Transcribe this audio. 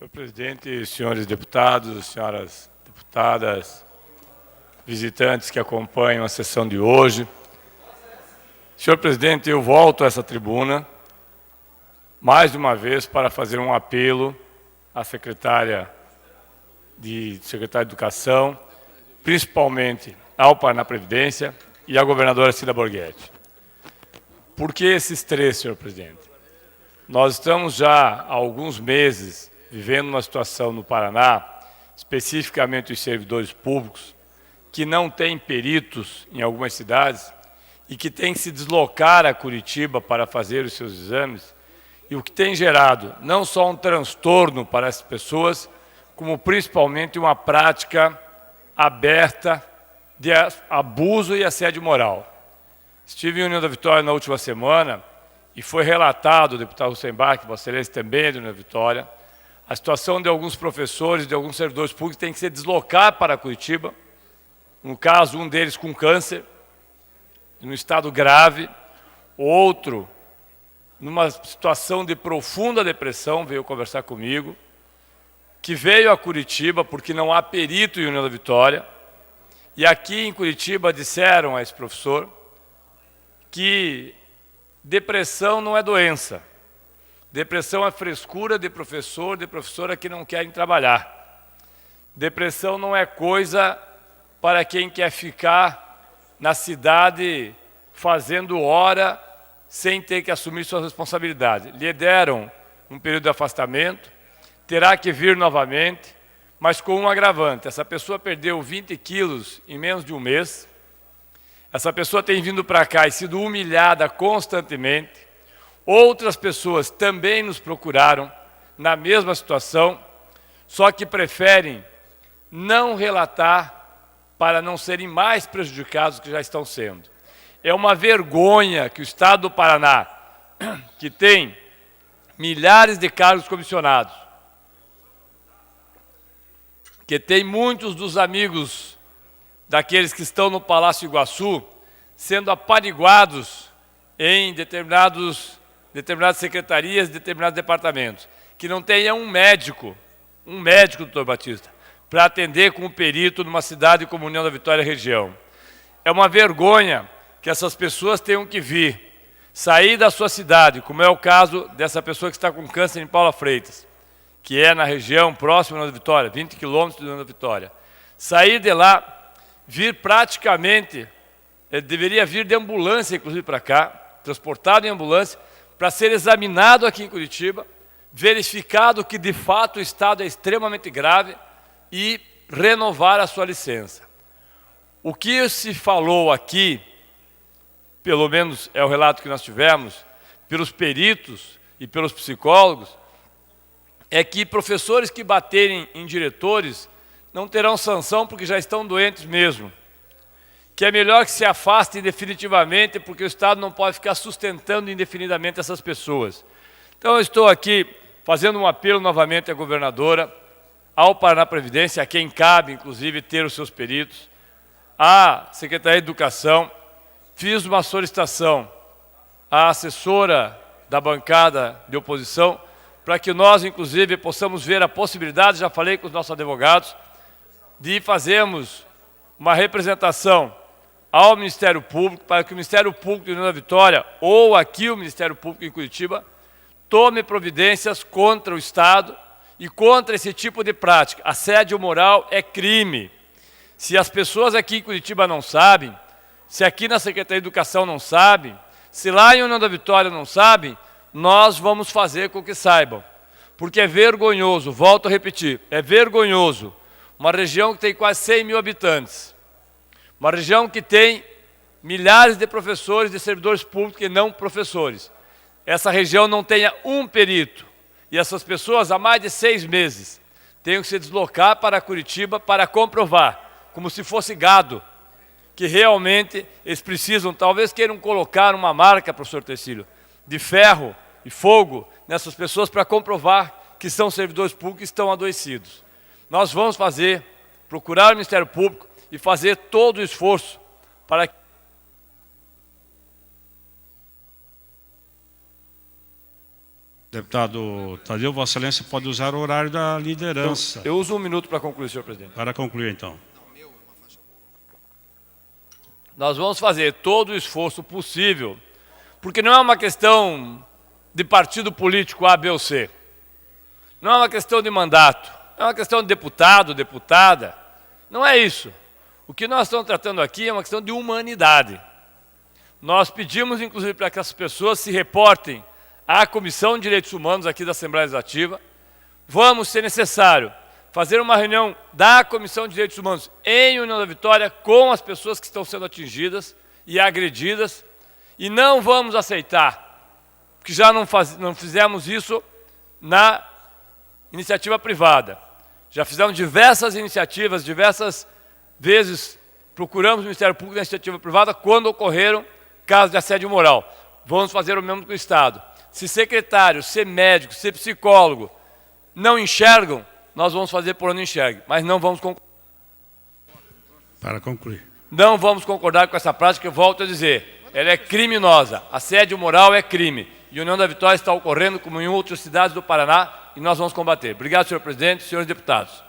Senhor presidente, senhores deputados, senhoras deputadas, visitantes que acompanham a sessão de hoje. Senhor presidente, eu volto a essa tribuna, mais uma vez, para fazer um apelo à secretária de Educação, principalmente ao Paraná Previdência e à governadora Cida Borghetti. Por que esses três, senhor presidente? Nós estamos já há alguns meses vivendo uma situação no Paraná, especificamente os servidores públicos, que não têm peritos em algumas cidades e que têm que se deslocar a Curitiba para fazer os seus exames, e o que tem gerado não só um transtorno para essas pessoas, como principalmente uma prática aberta de abuso e assédio moral. Estive em União da Vitória na última semana e foi relatado, o deputado Hussenbach, Vossa Excelência também é de União da Vitória, a situação de alguns professores, de alguns servidores públicos que têm que se deslocar para Curitiba, no caso, um deles com câncer, num estado grave, outro numa situação de profunda depressão, veio conversar comigo, que veio a Curitiba porque não há perito em União da Vitória, e aqui em Curitiba disseram a esse professor que depressão não é doença. Depressão é frescura de professor, de professora que não querem trabalhar. Depressão não é coisa para quem quer ficar na cidade fazendo hora sem ter que assumir suas responsabilidades. Lhe deram um período de afastamento, terá que vir novamente, mas com um agravante. Essa pessoa perdeu 20 quilos em menos de um mês. Essa pessoa tem vindo para cá e sido humilhada constantemente. Outras pessoas também nos procuraram na mesma situação, só que preferem não relatar para não serem mais prejudicados do que já estão sendo. É uma vergonha que o Estado do Paraná, que tem milhares de cargos comissionados, que tem muitos dos amigos daqueles que estão no Palácio Iguaçu, sendo apaniguados em determinadas secretarias, determinados departamentos, que não tenha um médico, doutor Batista, para atender com um perito numa cidade como União da Vitória região. É uma vergonha que essas pessoas tenham que vir, sair da sua cidade, como é o caso dessa pessoa que está com câncer em Paula Freitas, que é na região próxima da União da Vitória, 20 quilômetros da União da Vitória. Sair de lá, vir praticamente, ele deveria vir de ambulância, inclusive, para cá, transportado em ambulância, para ser examinado aqui em Curitiba, verificado que, de fato, o estado é extremamente grave e renovar a sua licença. O que se falou aqui, pelo menos é o relato que nós tivemos, pelos peritos e pelos psicólogos, é que professores que baterem em diretores não terão sanção porque já estão doentes mesmo. Que é melhor que se afastem definitivamente, porque o Estado não pode ficar sustentando indefinidamente essas pessoas. Então, eu estou aqui fazendo um apelo novamente à governadora, ao Paraná Previdência, a quem cabe, inclusive, ter os seus peritos, à Secretaria de Educação. Fiz uma solicitação à assessora da bancada de oposição, para que nós, inclusive, possamos ver a possibilidade, já falei com os nossos advogados, de fazermos uma representação ao Ministério Público, para que o Ministério Público de União da Vitória, ou aqui o Ministério Público em Curitiba, tome providências contra o Estado e contra esse tipo de prática. Assédio moral é crime. Se as pessoas aqui em Curitiba não sabem, se aqui na Secretaria de Educação não sabem, se lá em União da Vitória não sabem, nós vamos fazer com que saibam. Porque é vergonhoso, volto a repetir, é vergonhoso, uma região que tem quase 100 mil habitantes, uma região que tem milhares de professores, de servidores públicos e não professores. Essa região não tenha um perito. E essas pessoas, há mais de 6 meses, têm que se deslocar para Curitiba para comprovar, como se fosse gado, que realmente eles precisam, talvez queiram colocar uma marca, professor Tercílio, de ferro e fogo nessas pessoas para comprovar que são servidores públicos e estão adoecidos. Nós vamos procurar o Ministério Público e fazer todo o esforço para que Deputado Tadeu, Vossa Excelência pode usar o horário da liderança. Eu uso 1 minuto para concluir, senhor presidente. Para concluir, então. Nós vamos fazer todo o esforço possível, porque não é uma questão de partido político A, B ou C. Não é uma questão de mandato. É uma questão de deputado, deputada. Não é isso. O que nós estamos tratando aqui é uma questão de humanidade. Nós pedimos, inclusive, para que as pessoas se reportem à Comissão de Direitos Humanos aqui da Assembleia Legislativa. Vamos, se necessário, fazer uma reunião da Comissão de Direitos Humanos em União da Vitória com as pessoas que estão sendo atingidas e agredidas. E não vamos aceitar, porque já não fizemos isso na iniciativa privada. Já fizemos diversas iniciativas, diversas vezes procuramos o Ministério Público na iniciativa privada quando ocorreram casos de assédio moral. Vamos fazer o mesmo com o Estado. Se secretário, se médico, se psicólogo não enxergam, nós vamos fazer por onde enxergue, mas não vamos concordar. Para concluir. Não vamos concordar com essa prática, eu volto a dizer, ela é criminosa. Assédio moral é crime. E União da Vitória está ocorrendo como em outras cidades do Paraná e nós vamos combater. Obrigado, senhor presidente, senhores deputados.